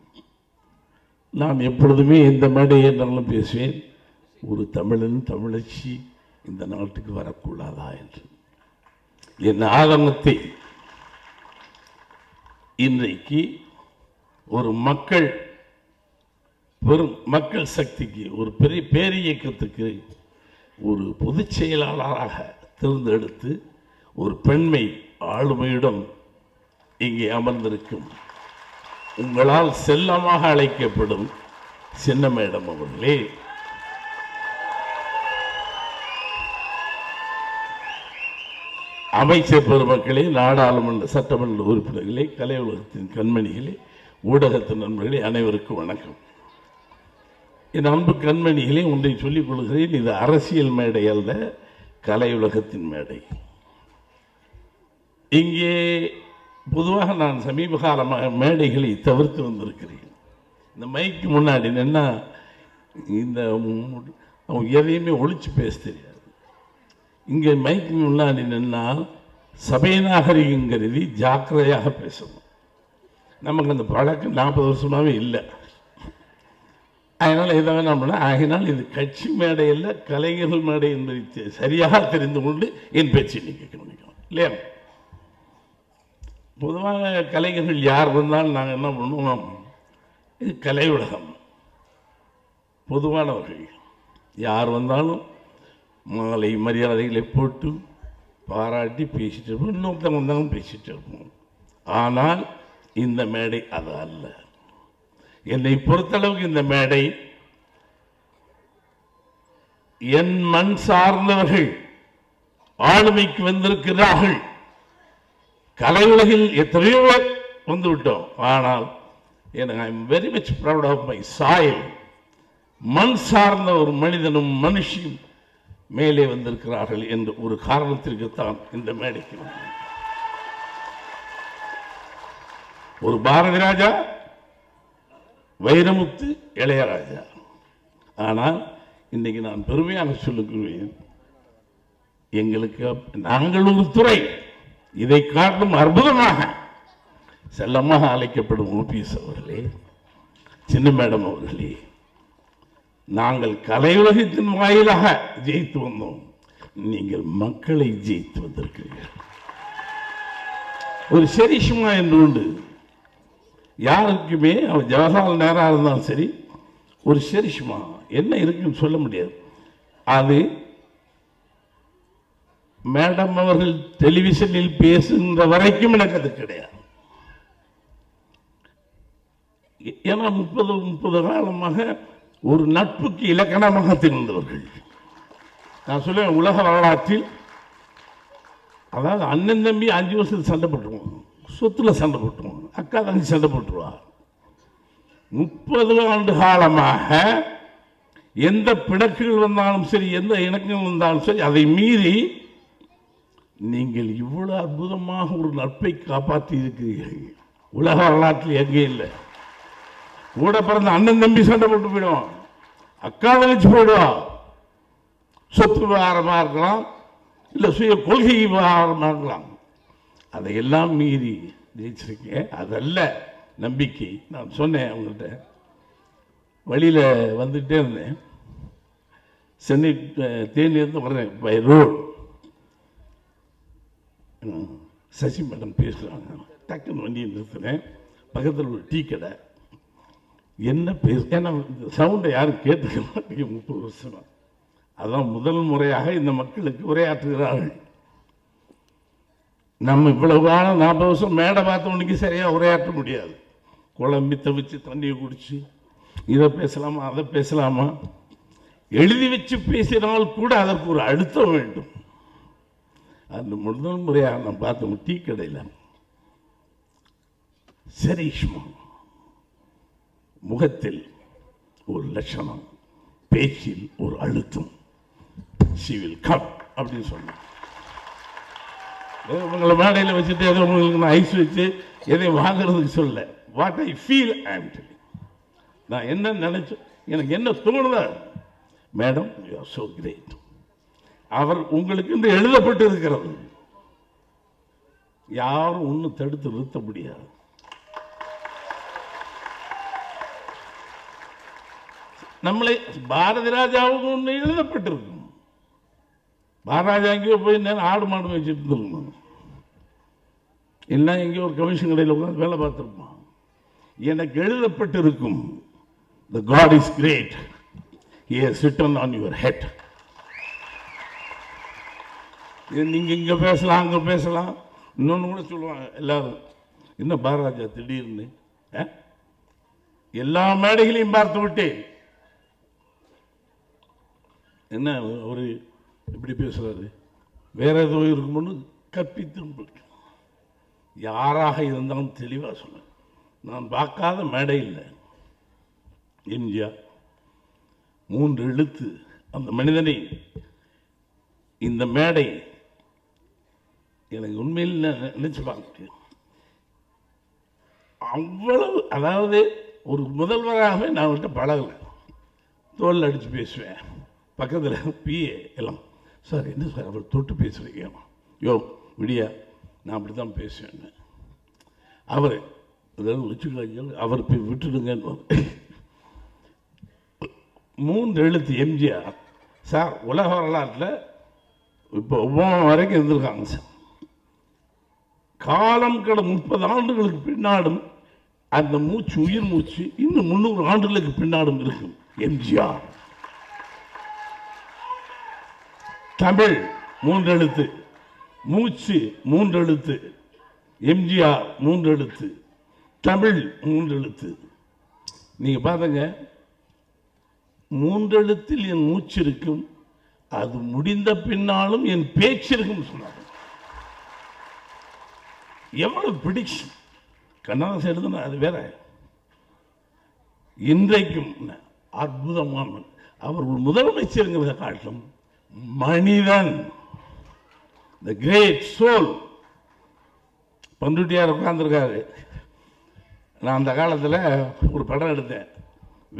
நான் எப்பொழுதுமே இந்த மேடையை நல்லா பேசுவேன், ஒரு தமிழன் தமிழச்சி இந்த நாட்டுக்கு வரக்கூடாதா என்று. என் ஆதங்கத்தை இன்றைக்கு ஒரு பெரும் மக்கள் சக்திக்கு, ஒரு பெரிய பேரியக்கத்துக்கு ஒரு பொதுச் செயலாளராக தேர்ந்தெடுத்து ஒரு பெண்மை ஆளுமையுடன் இங்கே அமர்ந்திருக்கும் உங்களால் செல்லமாக அழைக்கப்படும் சின்ன மேடம் அவர்களே, அமைச்சர் பெருமக்களே, நாடாளுமன்ற சட்டமன்ற உறுப்பினர்களே, கலை உலகத்தின் கண்மணிகளே, ஊடகத்தின் நண்பர்களே, அனைவருக்கும் வணக்கம். என் அன்பு கண்மணிகளே, ஒன்றை சொல்லிக் கொள்கிறேன், இது அரசியல் மேடை அல்ல, கலை உலகத்தின் மேடை. இங்கே பொதுவாக நான் சமீப காலமாக மேடைகளை தவிர்த்து வந்திருக்கிறேன். இந்த மைக்கு முன்னாடி நின்னா இந்த எதையுமே ஒழிச்சு பேச தெரியாது. இங்கே மைக்கு முன்னாடி நின்னா சபை நாகரிகம் கருதி ஜாக்கிரதையாக பேசணும். நமக்கு அந்த பழக்கம் 40 வருஷமாகவே இல்லை. அதனால் எதை வேணாம் பண்ண, ஆகினால் இது கட்சி மேடை இல்லை, கலைஞர்கள் மேடை என்பதை சரியாக தெரிந்து கொண்டு என் பேச்சு நீங்கள் கவனிக்கணும் இல்லையா? பொதுவாக கலைஞர்கள் யார் வந்தாலும் நாங்கள் என்ன பண்ணுவோம், இது கலை உலகம், பொதுவானவர்கள் யார் வந்தாலும் மாலை மரியாதைகளை போட்டு பாராட்டி பேசிட்டு இருப்போம், இன்னொருத்தவங்க வந்தாலும் பேசிட்டு இருப்போம். ஆனால் இந்த மேடை அது அல்ல. என்னை பொறுத்தளவுக்கு இந்த மேடை என் மண் சார்ந்தவர்கள் ஆளுமைக்கு வந்திருக்கிறார்கள். கலை உலகில் எத்தனையோ வந்து விட்டோம். ஆனால் எனக்கு I am very much proud of my soil. மண் சார்ந்த ஒரு மனிதனும் மனுஷியும் மேலே வந்திருக்கிறார்கள் என்ற ஒரு காரணத்திற்குத்தான் இந்த மேடைக்கு வந்தேன். ஒரு பாரதி ராஜா, வைரமுத்து, இளையராஜா. ஆனால் இன்னைக்கு நான் பெருமையாக சொல்லுகிறேன், எங்களுக்கு நாங்கள் ஒரு துறை, இதை காட்டும் அற்புதமாக செல்லமாக அழைக்கப்படும் ஓபிஎஸ் அவர்களே, சின்ன மேடம் அவர்களே, நாங்கள் கலையுலகத்தின் வாயிலாக ஜெயித்து வந்தோம், நீங்கள் மக்களை ஜெயித்து வந்திருக்கிறீர்கள். ஒரு சரிஷ்மா என்று உண்டு, யாருக்குமே அவர் ஜவஹர்லால் நேராக இருந்தாலும் சரி, ஒரு சரிஷ்மா என்ன இருக்குன்னு சொல்ல முடியாது. அது மேடம் அவர்கள் டெலிவிஷனில் பேசுகின்ற வரைக்கும் எனக்கு அது கிடையாது. ஏன்னா 30 காலமாக ஒரு நட்புக்கு இலக்கணமாக திகழ்ந்தவர்கள். நான் சொல்லுவேன், உலக வரலாற்றில் அதாவது அண்ணன் தம்பி 5 வருஷத்துக்கு சண்டை போட்டுருவோம், சொத்துல சண்டை போட்டுருவோம், அக்கா தங்கச்சி சண்டை போட்டுருவா. 30 ஆண்டு காலமாக எந்த பிணக்குகள் வந்தாலும் சரி, எந்த இணக்கங்கள் வந்தாலும் சரி, அதை மீறி நீங்கள் இவ்வளவு அற்புதமாக ஒரு நட்பை காப்பாற்றி இருக்கிறீர்கள். உலக வரலாற்றில் எங்கே இல்லை. கூட பிறந்த அண்ணன் தம்பி சண்டை போட்டு போயிடுவான், அக்கா தங்கச்சி போயிடுவான். சொத்து விவகாரமாக இருக்கலாம், இல்லை சுய கொள்கை விவகாரமாக இருக்கலாம். அதையெல்லாம் மீறி ஜெயிச்சிருக்கேன். அதல்ல நம்பிக்கை. நான் சொன்னேன் அவங்கள்ட்ட, வழியில் வந்துகிட்டே இருந்தேன், சென்னை தேனியிலிருந்து வர்றேன், பை ரோடு. சசி மேடம் பேசுகிறாங்க, டக்குன்னு வண்டியை நிறுத்துறேன், பக்கத்தில் ஒரு டீ கடை. என்ன பேச, ஏன்னா இந்த சவுண்டை யாரும் கேட்டுக்க மாட்டேங்க. 30 வருஷமா அதான் முதல் முறையாக இந்த மக்களுக்கு உரையாற்றுகிறார்கள். நம்ம இவ்வளவு காலம் 40 வருஷம் மேடை பார்த்தவனுக்கு சரியாக உரையாற்ற முடியாது. குழம்பி தவிச்சு தண்ணியை குடிச்சு இதை பேசலாமா அதை பேசலாமா, எழுதி வச்சு பேசினால் கூட அதற்கு ஒரு அழுத்தம் வேண்டும். அந்த முதல் முறையாக நான் பார்த்தோம் டீ கடையில் சரிஷ்மா, முகத்தில் ஒரு லட்சணம், பேச்சில் ஒரு அழுத்தம். she will come அப்படின்னு சொன்னேன். உங்களை மேடையில் வச்சுட்டு ஏதோ உங்களுக்கு நான் ஐஸ் வச்சு எதையும் வாங்குறதுக்கு சொல்ல, what I feel I'm telling. நான் என்ன நினைச்சேன், எனக்கு என்ன தோணுதா, madam you are so great. அவர் உங்களுக்கு என்று எழுதப்பட்டு இருக்கிறது, யாரும் ஒன்றும் தடுத்து நிறுத்த முடியாது. நம்மளை பாரதி ராஜாவுக்கு ஒன்று எழுதப்பட்டிருக்கும். பாரதிராஜா எங்கேயோ போய் நேரம் ஆடு மாடு வச்சுட்டு இருந்திருக்கணும், இல்லை எங்கேயோ ஒரு கமிஷன் கடையில் உட்காந்து வேலை பார்த்துருப்பான். எனக்கு எழுதப்பட்டிருக்கும், the God is great, he has written on your head. நீங்க இங்க பேசலாம் அங்க பேசலாம். இன்னொன்று கூட சொல்லுவாங்க எல்லாரும், என்ன பாரதிராஜா திடீர்னு எல்லா மேடைகளையும் பார்த்து விட்டேன், என்ன ஒரு இப்படி பேசுறாரு, வேற ஏதோ இருக்கும்னு கற்பித்து. யாராக இருந்தாலும் தெளிவாக சொல்ல, நான் பார்க்காத மேடை இல்லை. எம்ஜிஆர் 3 எழுத்து அந்த மனிதனை, இந்த மேடை எனக்கு உண்மையில் நினைச்சு பார்க்க அவ்வளவு, அதாவது ஒரு முதல்வராகவே நான் விட்டு பழகலை. தோல் அடித்து பேசுவேன், பக்கத்தில் பிஏ எல்லாம், சார் என்ன சார் அவர் தொட்டு பேசுகிறீங்க, யோ விடியா நான் அப்படி தான் பேசுவேன். அவர் அதாவது வச்சுக்கலாம், அவர் போய் விட்டுடுங்கன்னு. 3 எழுத்து எம்ஜிஆர் சார் உலக வரலாற்றில் இப்போ வரைக்கும் இருந்திருக்காங்க சார். காலம் கட 30 ஆண்டுகளுக்கு பின்னாடும் அந்த மூச்சு, உயிர் மூச்சு இன்னும் 300 ஆண்டுகளுக்கு பின்னாடும் இருக்கும். எம்ஜிஆர் தமிழ் 3 எழுத்து, மூச்சு 3 எழுத்து, எம்ஜிஆர் 3 எழுத்து, தமிழ் 3 எழுத்து. நீங்க பாருங்க, 3 எழுத்தில் என் மூச்சு இருக்கும், அது முடிந்த பின்னாலும் என் பேச்சு இருக்கும் சொன்னார். எவ்வளவு பிடிக்கும். கண்ணதாசன் எழுதுனா அது வேற. இன்றைக்கும் அற்புதமான அவர் ஒரு முதலமைச்சருங்கிறத காட்டிலும் மனிதன், த கிரேட் சோல். பண்ருட்டியார் உட்கார்ந்துருக்காரு. நான் அந்த காலத்தில் ஒரு படம் எடுத்தேன்,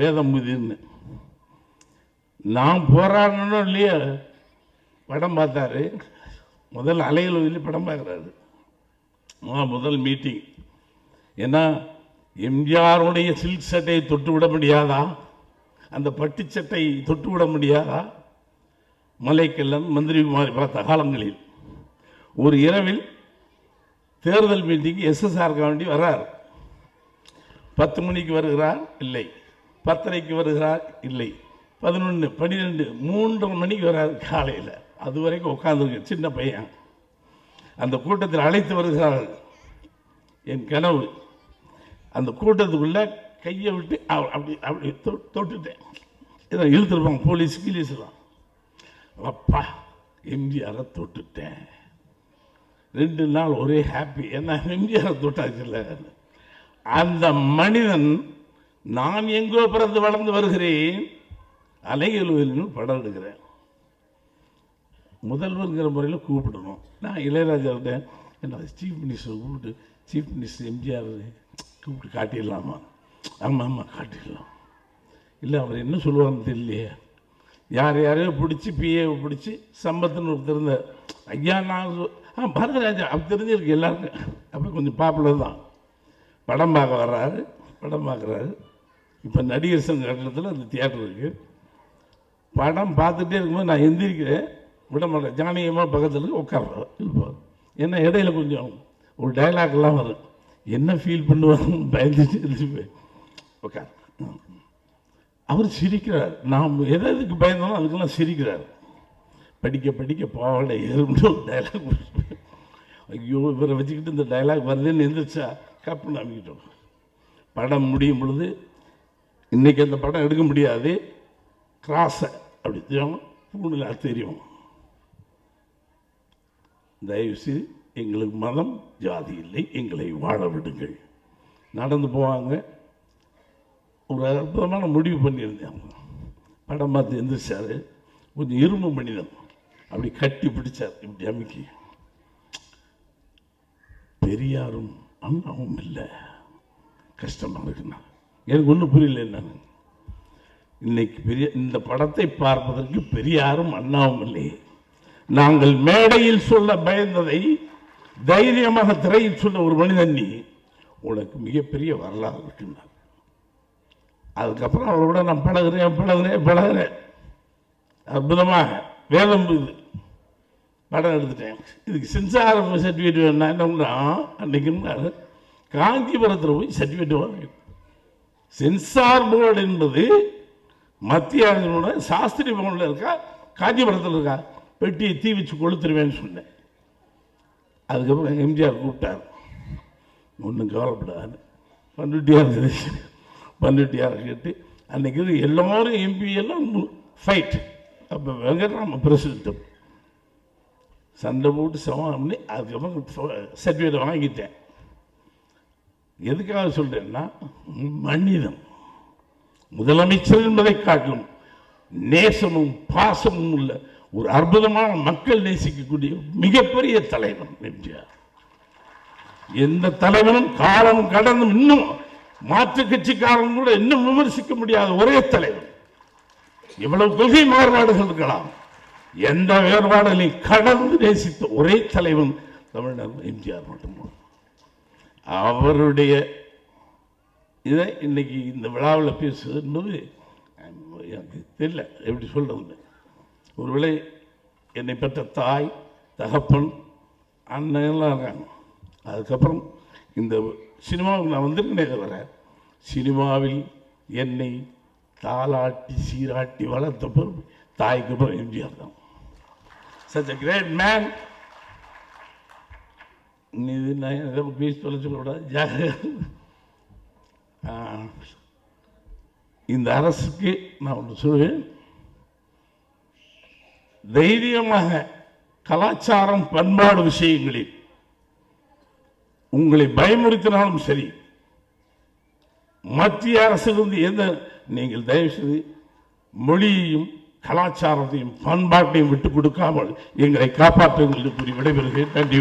வேதம்புதின்னு. நான் போராடணும் இல்லையா, படம் பார்த்தாரு. முதல் அலையில் படம் பார்க்குறாரு. முதல் மீட்டிங். ஏன்னா எம்ஜிஆருடைய சில்க் சட்டையை தொட்டு விட முடியாதா, அந்த பட்டு சட்டை தொட்டு விட முடியாதா? மலைக்கல்லன் மந்திரி குமாரி பார்த்த காலங்களில் ஒரு இரவில் தேர்தல் மீட்டிங் எஸ்எஸ்ஆர் வேண்டி வர்றார். 10 மணிக்கு வருகிறார், இல்லை. 10:30க்கு வருகிறார், இல்லை. 11, 12, 3:30 மணிக்கு வராது காலையில். அது வரைக்கும் உட்காந்துருக்கு சின்ன பையன். அந்த கூட்டத்தில் அழைத்து வருகிறார்கள். என் கனவு அந்த கூட்டத்துக்குள்ள கையை விட்டு அப்படி அப்படி தொட்டுட்டேன். இதை இழுத்துருப்பாங்க போலீஸ் கீலீஸ்லாம். அப்பா, எம்ஜிஆரை தொட்டுட்டேன். 2 நாள் ஒரே ஹாப்பி. ஏன்னா எம்ஜிஆரை தொட்டாச்சுல்ல. அந்த மனிதன், நான் எங்கோ பிறந்து வளர்ந்து வருகிறேன், அலைகளும் படம் எடுக்கிறேன். முதல்வர்கிற முறையில் கூப்பிடணும். நான் இளையராஜாவிட்ட என்ன சீஃப் மினிஸ்டர் கூப்பிட்டு, சீஃப் மினிஸ்டர் எம்ஜிஆர் கூப்பிட்டு காட்டிடலாமா? ஆமாம் ஆமாம் காட்டிடலாம். இல்லை அவர் என்ன சொல்லுவான்னு தெரியலையே. யாரையோ பிடிச்சி பிஏவை பிடிச்சி சம்பத்துன்னு ஒருத்தர் இருந்த ஐயா, நான் பரதராஜா அப்படி தெரிஞ்சிருக்கு எல்லாருக்கும். அப்போ கொஞ்சம் பாப்புலர் தான். படம் பார்க்க வர்றாரு, படம் பார்க்குறாரு. இப்போ நடிகர் சங்க கட்டணத்தில் அந்த தியேட்டர் இருக்குது. படம் பார்த்துட்டே இருக்கும்போது நான் எந்திரிக்கிறேன், விட மாட்டேன். ஜானகியமாக பக்கத்தில் உட்கார்றாரு இருப்பார். ஏன்னா இடையில கொஞ்சம் ஒரு டைலாக்லாம் வரும். என்ன ஃபீல் பண்ணுவாங்கன்னு பயந்துட்டு இருப்பேன். உட்கார். அவர் சிரிக்கிறார். நாம் எதுக்கு பயந்தாலும் அதுக்கெல்லாம் சிரிக்கிறார். படிக்க படிக்க பாவாடை ஏறும்னு ஒரு டைலாக். ஐயோ, இவரை வச்சுக்கிட்டு இந்த டைலாக் வருதுன்னு எந்திரிச்சா கப்புன்னு அமைக்கிட்டோம். படம் முடியும் பொழுது, இன்றைக்கி அந்த படம் எடுக்க முடியாது, கிராஸை அப்படி தெரியும், பூணில் தெரியும். தயவுசெய்து எங்களுக்கு மதம் ஜாதி இல்லை, எங்களை வாழ விடுங்கள். நடந்து போவாங்க. ஒரு அற்புதமான முடிவு பண்ணியிருந்தாங்க. படம் பார்த்து எந்திரிச்சார். கொஞ்சம் இரும்பு மனிதன், அப்படி கட்டி பிடிச்சார், இப்படி அமைக்கி. பெரியாரும் அண்ணாவும் இல்லை, கஷ்டமாக இருக்குண்ணா. எனக்கு ஒன்றும் புரியல. என்னன்னு இன்னைக்கு இந்த படத்தை பார்ப்பதற்கு பெரியாரும் அண்ணாவும் இல்லை. நாங்கள் மேடையில் சொல்ல பயந்ததை தைரியமாக திரையில் சொல்ல ஒரு மனிதன், நீ உனக்கு மிகப்பெரிய வரலாறு இருக்குன்னார். அதுக்கப்புறம் அவரோட நான் பழகிறேன். அற்புதமாக வேதம் இது படம் எடுத்துட்டேன். இதுக்கு சென்சார் சர்டிஃபிகேட் வேணும்னா என்ன அன்னைக்கு காஞ்சிபுரத்தில் போய் சர்டிஃபிகேட் வாங்க. சென்சார் போர்டு என்பது மத்திய அரசோட சாஸ்திரி பவனில் இருக்கா, காஞ்சிபுரத்தில் இருக்கா? பெட்டியை தீ வச்சு கொளுத்துருவேன்னு சொன்னேன். அதுக்கப்புறம் எம்ஜிஆர் கூப்பிட்டார். ஒன்றும் கவலைப்படாது, பண்ருட்டியார் கேட்டு அன்றைக்கி எல்லோரும் எம்பி எல்லாம் ஃபைட். அப்போ வெங்கட்ராம பிரசிடென்ட் சண்டை போட்டு சமம் பண்ணி அதுக்கப்புறம் சர்டிஃபிகேட் வாங்கிட்டேன். எதுக்காக சொல்கிறேன்னா, மனிதன் முதலமைச்சர் என்பதை காட்டிலும் நேசமும் பாசமும் உள்ள ஒரு அற்புதமான மக்கள் நேசிக்கக்கூடிய மிகப்பெரிய தலைவன் எம்ஜிஆர். எந்த தலைவனும் காலம் கடந்தும் இன்னும் மாற்று கட்சிக்காரன் கூட இன்னும் விமர்சிக்க முடியாத ஒரே தலைவன். இவ்வளவு கொள்கை மாறுபாடுகள் இருக்கலாம், எந்த வேறுபாடுகளையும் கடந்து நேசித்த ஒரே தலைவன் தமிழ்நாடு எம்ஜிஆர் மட்டும்தான். அவருடைய இதை இன்னைக்கு இந்த விழாவில் பேசுவது என்பது எனக்கு தெரியல எப்படி சொல்றது. ஒருவேளை என்னை பெற்ற தாய், தகப்பன், அண்ணன்லாம் இருக்காங்க. அதுக்கப்புறம் இந்த சினிமாவுக்கு நான் வந்திருக்கேனே தவிர, சினிமாவில் என்னை தாளாட்டி சீராட்டி வளர்த்த பொறுப்பு தாய்க்கு அப்புறம் எம்ஜிஆர் தான். Such a great man. இது நான் எதை பேசி சொல்ல சொல்லக்கூடாது. இந்த அரசுக்கு நான் ஒன்று சொல்வேன், தைரியமாக கலாச்சாரம் பண்பாடு விஷயங்களில் உங்களை பயமுறுத்தினாலும் சரி, மத்திய அரசிலிருந்து எந்த நீங்கள் தயவு செய்து மொழியையும் கலாச்சாரத்தையும் பண்பாட்டையும் விட்டு கொடுக்காமல் எங்களை காப்பாற்றுங்கள் என்று கூறி விடைபெறுகிறேன். நன்றி.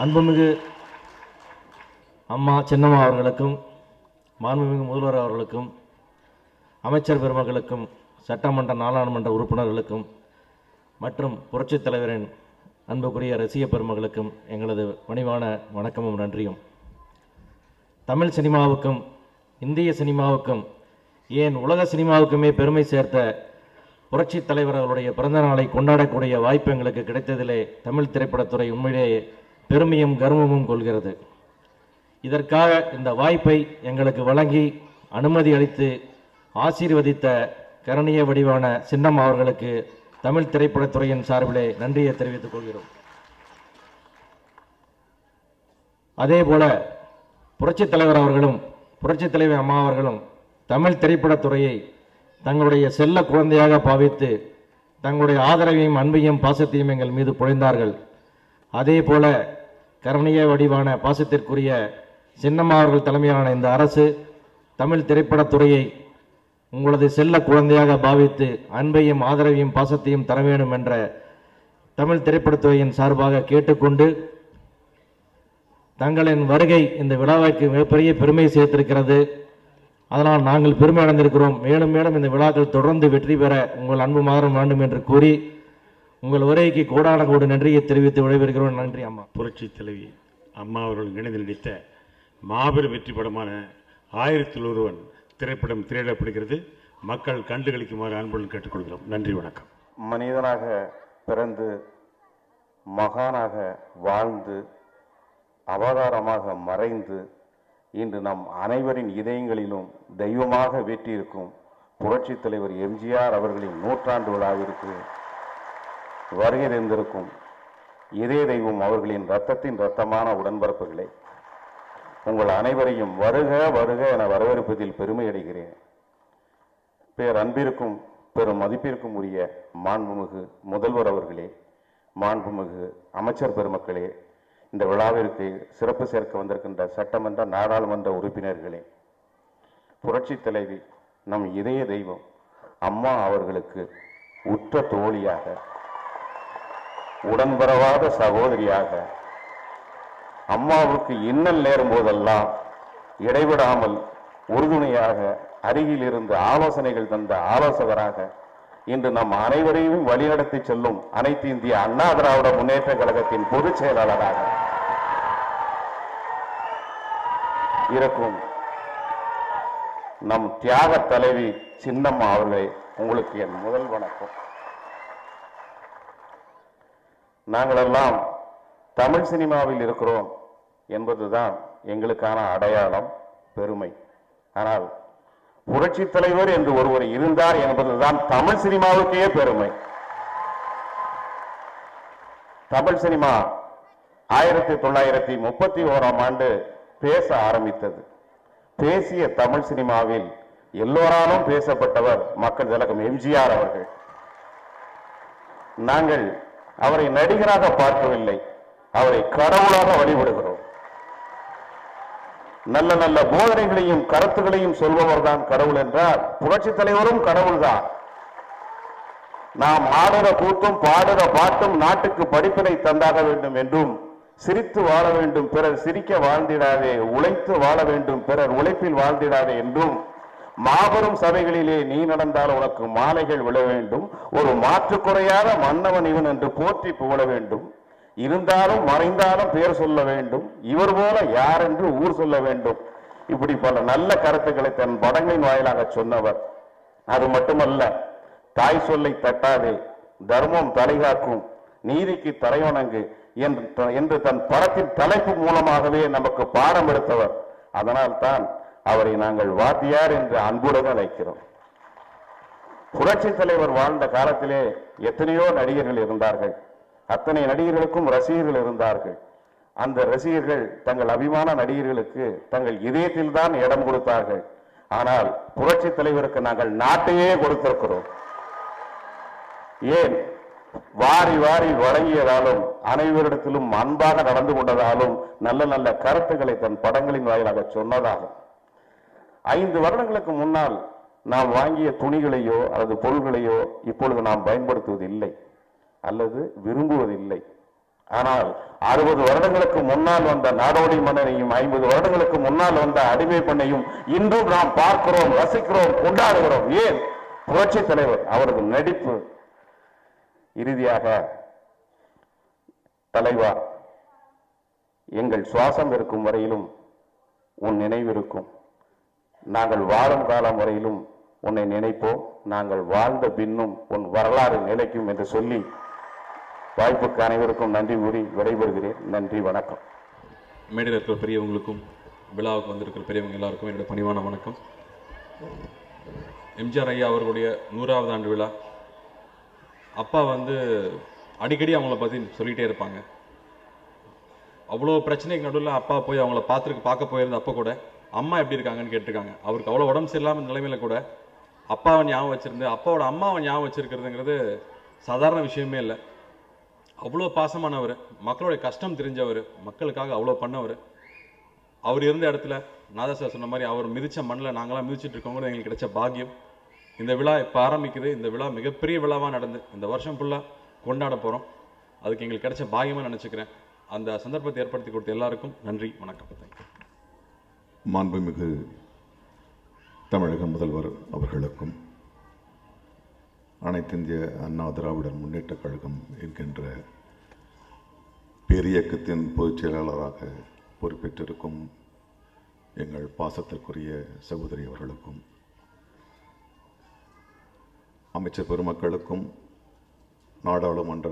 அன்புமிகு அம்மா சின்னம்மா அவர்களுக்கும் மாண்புமிகு முதல்வர் அவர்களுக்கும் அமைச்சர் பெருமக்களுக்கும் சட்டமன்ற நாடாளுமன்ற உறுப்பினர்களுக்கும் மற்றும் புரட்சித் தலைவரின் அன்புக்குரிய ரசிக பெருமக்களுக்கும் எங்களது பணிவான வணக்கமும் நன்றியும். தமிழ் சினிமாவுக்கும் இந்திய சினிமாவுக்கும் ஏன் உலக சினிமாவுக்குமே பெருமை சேர்த்த புரட்சித் தலைவர் அவருடைய பிறந்த நாளை கொண்டாடக்கூடிய வாய்ப்பு எங்களுக்கு கிடைத்ததிலே தமிழ் திரைப்படத்துறை உண்மையிலேயே பெருமையும் கர்வமும் கொள்கிறது. இதற்காக இந்த வாய்ப்பை எங்களுக்கு வழங்கி அனுமதி அளித்து ஆசீர்வதித்த கரணிய வடிவான சின்னம் அவர்களுக்கு தமிழ் திரைப்படத்துறையின் சார்பிலே நன்றியை தெரிவித்துக் கொள்கிறோம். அதேபோல புரட்சித் தலைவர் அவர்களும் புரட்சித் தலைவர் அம்மா அவர்களும் தமிழ் திரைப்படத்துறையை தங்களுடைய செல்ல குழந்தையாக பாவித்து தங்களுடைய ஆதரவையும் அன்பையும் பாசத்தையும் எங்கள் மீது பொழிந்தார்கள். அதே போல கரணிய வடிவான பாசத்திற்குரிய சின்னம்மா அவர்கள் தலைமையிலான இந்த அரசு தமிழ் திரைப்படத்துறையை உங்களது செல்ல குழந்தையாக பாவித்து அன்பையும் ஆதரவையும் பாசத்தையும் தர வேண்டும் என்ற தமிழ் திரைப்படத்துறையின் சார்பாக கேட்டுக்கொண்டு, தங்களின் வருகை இந்த விழாவிற்கு மிகப்பெரிய பெருமை சேர்த்திருக்கிறது. அதனால் நாங்கள் பெருமை அடைந்திருக்கிறோம். மேலும் மேலும் இந்த விழாக்கள் தொடர்ந்து வெற்றி பெற உங்கள் அன்பு மாதம் வேண்டும் என்று கூறி உங்கள் வருகைக்கு கோடான கோடி நன்றியை தெரிவித்து விடைபெறுகிறோம். நன்றி அம்மா. புரட்சி தலைவி அம்மா அவர்கள் இணைந்து நடித்த மாபெரும் வெற்றி படமான 1001 திரைப்படம் திரையிடப்படுகிறது. மக்கள் கண்டுகளிக்குமாறு அன்புடன் கேட்டுக்கொள்கிறோம். நன்றி, வணக்கம். மனிதனாக பிறந்து மகானாக வாழ்ந்து அவதாரமாக மறைந்து இன்று நம் அனைவரின் இதயங்களிலும் தெய்வமாக வீற்றிருக்கும் புரட்சித் தலைவர் எம்ஜிஆர் அவர்களின் 100ஆண்டு விழாவிற்கு வருகை தந்திருக்கும் இதே தெய்வம் அவர்களின் இரத்தத்தின் இரத்தமான உடன்பிறப்புகளை உங்கள் அனைவரையும் வருக வருக என வரவேற்பதில் பெருமை அடைகிறேன். பேரன்பிற்கும் பெரும் மதிப்பிற்கும் உரிய மாண்புமிகு முதல்வர் அவர்களே, மாண்புமிகு அமைச்சர் பெருமக்களே, இந்த விழாவிற்கு சிறப்பு சேர்க்க வந்திருக்கின்ற சட்டமன்ற நாடாளுமன்ற உறுப்பினர்களே, புரட்சி தலைவி நம் இதய தெய்வம் அம்மா அவர்களுக்கு உற்ற தோழியாக, உடன்பரவாத சகோதரியாக, அம்மாவுக்கு இன்னல் நேரும் போதெல்லாம் இடைவிடாமல் உறுதுணையாக அருகில் இருந்து ஆலோசனைகள் தந்த ஆலோசகராக இன்று நம் அனைவரையும் வழிநடத்தி செல்லும் அனைத்து இந்திய அண்ணா திராவிட முன்னேற்ற கழகத்தின் பொதுச் செயலாளராக இருக்கும் நம் தியாக தலைவி சின்னம்மா அவர்களே, உங்களுக்கு என் முதல் வணக்கம். நாங்களெல்லாம் தமிழ் சினிமாவில் இருக்கிறோம் என்பதுதான் எங்களுக்கான அடையாளம், பெருமை. ஆனால் புரட்சி தலைவர் என்று ஒருவர் இருந்தார் என்பதுதான் தமிழ் சினிமாவுக்கே பெருமை. தமிழ் சினிமா 1931ஆம் ஆண்டு பேச ஆரம்பித்தது. பேசிய தமிழ் சினிமாவில் எல்லோராலும் பேசப்பட்டவர் மக்கள் திலகம் எம்ஜிஆர் அவர்கள். நாங்கள் அவரை நடிகராக பார்க்கவில்லை, அவரை கடவுளாக வழிபடுகிறோம். நல்ல நல்ல போதனைகளையும் கருத்துகளையும் சொல்பவர் தான் கடவுள் என்றால் புரட்சி தலைவரும் கடவுள் தான். நாம் ஆடுற கூத்தும் பாடுற பாட்டும் நாட்டுக்கு படிப்பினை தந்தாக வேண்டும் என்றும், சிரித்து வாழ வேண்டும் பிறர் சிரிக்க வாழ்ந்திடாதே, உழைத்து வாழ வேண்டும் பிறர் உழைப்பில் வாழ்ந்திடாதே என்றும், மாபெரும் சபைகளிலே நீ நடந்தால் உனக்கு மாலைகள் விழ வேண்டும், ஒரு மாற்றுக்குறையாத மன்னவன் இவன் என்று போற்றி புகழ வேண்டும், இருந்தாலும் மறைந்தாலும் பேர் சொல்ல வேண்டும், இவர் போல யார் என்று ஊர் சொல்ல வேண்டும். இப்படி பல நல்ல கருத்துக்களை தன் படங்களின் வாயிலாக சொன்னவர். அது மட்டுமல்ல, தாய் சொல்லை தட்டாதே, தர்மம் தலைகாக்கும், நீதிக்கு தலைவணங்கு என்று தன் படத்தின் தலைப்பு மூலமாகவே நமக்கு பாடம் எடுத்தவர். அதனால் தான் அவரை நாங்கள் வாத்தியார் என்று அன்புடன் அழைக்கிறோம். புரட்சி தலைவர் வாழ்ந்த காலத்திலே எத்தனையோ நடிகர்கள் இருந்தார்கள். அத்தனை நடிகர்களுக்கும் ரசிகர்கள் இருந்தார்கள். அந்த ரசிகர்கள் தங்கள் அபிமான நடிகர்களுக்கு தங்கள் இதயத்தில் தான் இடம் கொடுத்தார்கள். ஆனால் புரட்சி தலைவருக்கு நாங்கள் நாட்டையே கொடுத்திருக்கிறோம். ஏன்? வாரி வாரி வழங்கியதாலும், அனைவரிடத்திலும் அன்பாக நடந்து கொண்டதாலும், நல்ல நல்ல கருத்துக்களை தன் படங்களின் வாயிலாக சொன்னதாலும். 5 வருடங்களுக்கு முன்னால் நாம் வாங்கிய துணிகளையோ அல்லது பொருள்களையோ இப்பொழுது நாம் பயன்படுத்துவதில்லை அல்லது விரும்புவதில்லை. ஆனால் 60 வருடங்களுக்கு முன்னால் வந்த நாடோடி மன்னரையும் 50 வருடங்களுக்கு முன்னால் வந்த அடிமை பெண்ணையும் இன்றும் நாம் பார்க்கிறோம், ரசிக்கிறோம், கொண்டாடுகிறோம். ஏன்? புரட்சி தலைவர் அவரது நடிப்பு. இறுதியாக தலைவா, எங்கள் சுவாசம் இருக்கும் வரையிலும் உன் நினைவு இருக்கும். நாங்கள் வாழும் காலம் வரையிலும் உன்னை நினைப்போம். நாங்கள் வாழ்ந்த பின்னும் உன் வரலாறு நிலைக்கும் என்று சொல்லி வாய்ப்புக்கு அனைவருக்கும் நன்றி கூறி விடைபெறுகிறேன். நன்றி, வணக்கம். மேடையில் இருக்கிற பெரியவங்களுக்கும் விழாவுக்கு வந்திருக்கிற பெரியவங்க எல்லாருக்கும் என்னுடைய பணிவான வணக்கம். எம்ஜிஆர் ஐயா அவர்களுடைய 100வது ஆண்டு விழா. அப்பா அடிக்கடி அவங்கள பற்றி சொல்லிகிட்டே இருப்பாங்க. அவ்வளோ பிரச்சனைக்கு நடுவில் அப்பா போய் அவங்கள பார்க்க போயிருந்த அப்போ கூட அம்மா எப்படி இருக்காங்கன்னு கேட்டிருக்காங்க. அவருக்கு அவ்வளோ உடம்பு சரியில்லாமல் நிலைமையில கூட அப்பாவை ஞாபகம் வச்சுருந்து அப்பாவோட அம்மாவை ஞாபகம் வச்சுருக்கிறதுங்கிறது சாதாரண விஷயமே இல்லை. அவ்வளோ பாசமானவர், மக்களுடைய கஷ்டம் தெரிஞ்சவர், மக்களுக்காக அவ்வளோ பண்ணவர். அவர் இருந்த இடத்துல நாதசார் சொன்ன மாதிரி அவர் மிதித்த மண்ணில் நாங்களாம் மிதிச்சுட்டு இருக்கோங்கிறது எங்களுக்கு கிடைச்ச பாக்கியம். இந்த விழா இப்போ ஆரம்பிக்குது. இந்த விழா மிகப்பெரிய விழாவாக நடந்து இந்த வருஷம் ஃபுல்லாக கொண்டாட போகிறோம். அதுக்கு எங்களுக்கு கிடைச்ச பாக்கியமாக நினச்சிக்கிறேன். அந்த சந்தர்ப்பத்தை ஏற்படுத்தி கொடுத்த எல்லாருக்கும் நன்றி, வணக்கம். மாண்புமிகு தமிழக முதல்வர் அவர்களுக்கும் அனைத்திந்திய அண்ணா திராவிடர் முன்னேற்றக் கழகம் என்கின்ற பேரியக்கத்தின் பொதுச் செயலாளராக பொறுப்பேற்றிருக்கும் எங்கள் பாசத்திற்குரிய சகோதரி அவர்களுக்கும், அமைச்சர் பெருமக்களுக்கும், நாடாளுமன்ற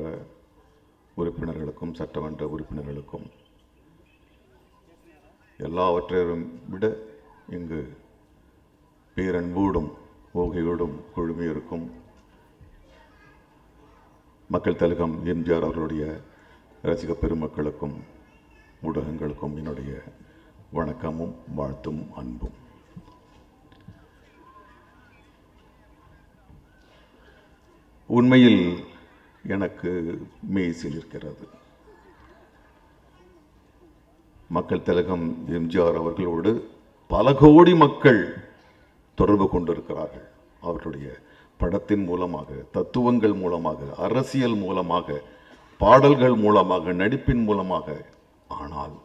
உறுப்பினர்களுக்கும், சட்டமன்ற உறுப்பினர்களுக்கும், எல்லாவற்றையும் விட இங்கு பேரன்போடும் ஓகையோடும் குழுமியிருக்கும் மக்கள் திலகம் எம்ஜிஆர் அவர்களுடைய ரசிக பெருமக்களுக்கும் ஊடகங்களுக்கும் என்னுடைய வணக்கமும் வாழ்த்தும் அன்பும். உண்மையில் எனக்கு மெய்சில் இருக்கிறது. மக்கள் திலகம் எம்ஜிஆர் அவர்களோடு பல கோடி மக்கள் தொடர்பு கொண்டிருக்கிறார்கள். அவர்களுடைய படத்தின் மூலமாக, தத்துவங்கள் மூலமாக, அரசியல் மூலமாக, பாடல்கள் மூலமாக, நடிப்பின் மூலமாக. ஆனால்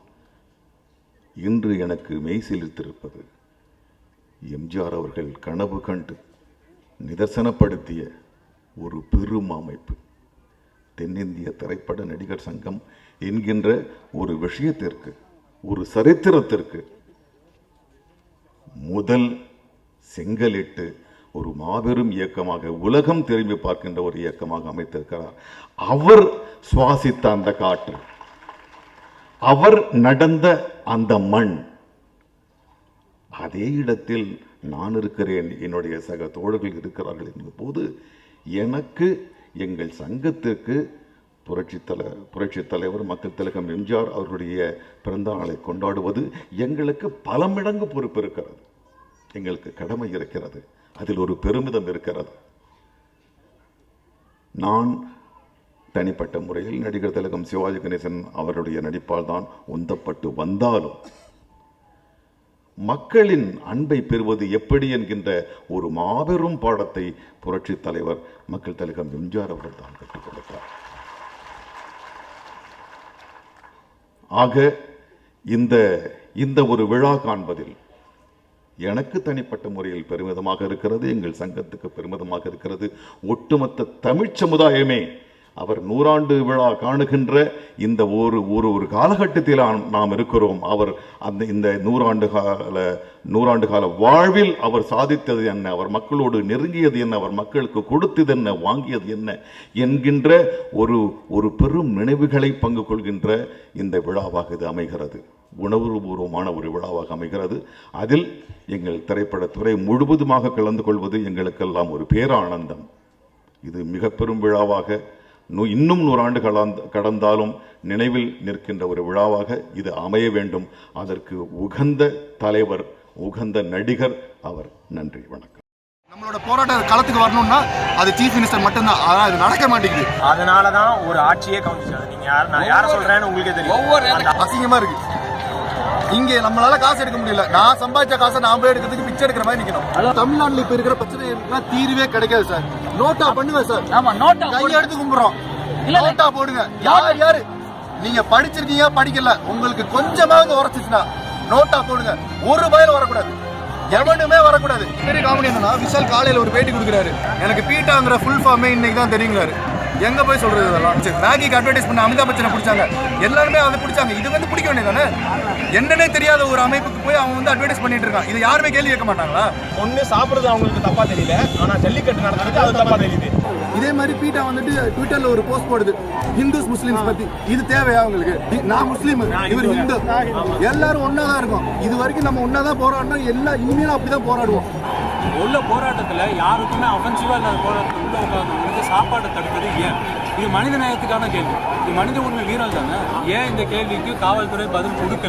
இன்று எனக்கு மெய்சிலிர்த்திருப்பது எம்ஜிஆர் அவர்கள் கனவு கண்டு நிதர்சனப்படுத்திய ஒரு பெரும் அமைப்பு, தென்னிந்திய திரைப்பட நடிகர் சங்கம் என்கின்ற ஒரு விஷயத்திற்கு, ஒரு சரித்திரத்திற்கு முதல் செங்கலிட்டு ஒரு மாபெரும் இயக்கமாக, உலகம் திரும்பி பார்க்கின்ற ஒரு இயக்கமாக அமைத்திருக்கிறார். அவர் சுவாசித்த அந்த காற்று, அவர் நடந்த அந்த மண், அதே இடத்தில் நான் இருக்கிறேன், என்னுடைய சக தோழர்கள் இருக்கிறார்கள் என்ற போது எனக்கு, எங்கள் சங்கத்திற்கு புரட்சி தலைவர் மக்கள் திலகம் எம்ஜிஆர் அவருடைய பிறந்த நாளை கொண்டாடுவது எங்களுக்கு பல மடங்கு பொறுப்பு இருக்கிறது. எங்களுக்கு கடமை இருக்கிறது, அதில் ஒரு பெருமிதம் இருக்கிறது. நான் தனிப்பட்ட முறையில் நடிகர் திலகம் சிவாஜி கணேசன் அவருடைய நடிப்பால் தான் உந்தப்பட்டு வந்தாலும் மக்களின் அன்பை பெறுவது எப்படி என்கின்ற ஒரு மாபெரும் பாடத்தை புரட்சி தலைவர் மக்கள் திலகம் எம்ஜிஆர் அவர்கள் தான் கற்றுக் கொடுத்தார். ஆக இந்த ஒரு விழா காண்பதில் எனக்கு தனிப்பட்ட முறையில் பெருமிதமாக இருக்கிறது, எங்கள் சங்கத்துக்கு பெருமிதமாக இருக்கிறது. ஒட்டுமொத்த தமிழ் சமுதாயமே அவர் 100 விழா காணுகின்ற இந்த ஒரு காலகட்டத்தில் நாம் இருக்கிறோம். அவர் இந்த 100 கால வாழ்வில் அவர் சாதித்தது என்ன, அவர் மக்களோடு நெருங்கியது என்ன, அவர் மக்களுக்கு கொடுத்தது என்ன, வாங்கியது என்ன என்கின்ற ஒரு பெரும் நினைவுகளை பங்கு கொள்கின்ற இந்த விழாவாக இது அமைகிறது. உணர்வுபூர்வமான ஒரு விழாவாக அமைகிறது. அதில் எங்கள் திரைப்படத்துறை முழுவதுமாக கலந்து கொள்வது எங்களுக்கெல்லாம் ஒரு பேரானந்தம். இது மிக பெரும் விழாவாக, இன்னும் 100 ஆண்டு கடந்தாலும் நினைவில் நிற்கின்ற ஒரு விழாவாக இது அமைய வேண்டும். அதற்கு உகந்த தலைவர், உகந்த நடிகர் அவர். நன்றி, வணக்கம். நம்மளோட போராட்ட களத்துக்கு வரணும்னா அது சீஃப் மினிஸ்டர் மட்டும்தான். ஆனா அது நடக்க மாட்டேங்குது. அதனாலதான் ஒரு ஆட்சியே கவுன்சில். நீங்க நான் யார சொல்றேன்னு உங்களுக்கே தெரியும். அசிங்கமா இருக்கு. இங்க நம்மளால காசு எடுக்க முடியல. நான் சம்பாதிச்ச காசை நான் போய் எடுக்கிறதுக்கு பிச்சை எடுக்கிற மாதிரி நிக்கணும். தமிழ்நாட்டுல இப்ப இருக்கிற பிரச்சனை தீர்வே கிடைக்காது சார். நோட்டா பண்ணுவேன் சார். ஆமா, நோட்டா கையை எடுத்து கும்பிடுறோம். நோட்டா போடுங்க. யாரு நீங்க படிச்சிருக்கீங்க படிக்கல, உங்களுக்கு கொஞ்சமாவது உரைச்சிச்சுன்னா நோட்டா போடுங்க. ஒரு ரூபாயில வரக்கூடாது, எவனுமே வரக்கூடாது. பெரிய காமெடி என்னன்னா, விஷால் காலையில ஒரு பேட்டி கொடுக்குறாரு, எனக்கு பீட்டாங்கிற ஃபுல் ஃபார்மே இன்னைக்கு தான் தெரியுங்கிறாரு. எங்க போய் சொல்றது இதெல்லாம்? மேகிக்கு அட்வர்டைஸ் பண்ண அமிதாப் பச்சனை பிடிச்சாங்க, எல்லாருமே அதை பிடிச்சாங்க. இது வந்து பிடிக்க வேண்டியதானே? என்னன்னே தெரியாத ஒரு அமைப்புக்கு போய் அவன் வந்து அட்வர்டைஸ் பண்ணிட்டு இருக்கான். இது யாருமே கேள்வி கேட்க மாட்டாங்களா? ஒண்ணு சாப்பிடுறது அவங்களுக்கு தப்பா தெரியல, ஆனா ஜல்லிக்கட்டு நடத்துறது அது தப்பா தெரியுது. இதே மாதிரி பீட்டா வந்துட்டு ட்விட்டர்ல ஒரு போஸ்ட் போடுது, ஹிந்துஸ் முஸ்லிம்ஸ் பத்தி. இது தேவையா உங்களுக்கு? நான் முஸ்லீம், இவர் ஹிந்து, எல்லாரும் ஒன்னாதான் இருக்கும். இது வரைக்கும் நம்ம ஒன்னாதான் போராடணும். எல்லாம் இனிமேலும் அப்படிதான் போராடுவோம். உள்ள போராட்டத்துல யாருக்குமே அஃபென்சிவா இல்லாத போராட்டத்தில் உள்ள உட்கார்ந்து சாப்பாடு தடுக்கிறது ஏன்? இது மனித நேயத்துக்கான கேள்வி, இது மனித உரிமை மீறல் தானே. ஏன் இந்த கேள்விக்கு காவல்துறை பதில் கொடுக்கல?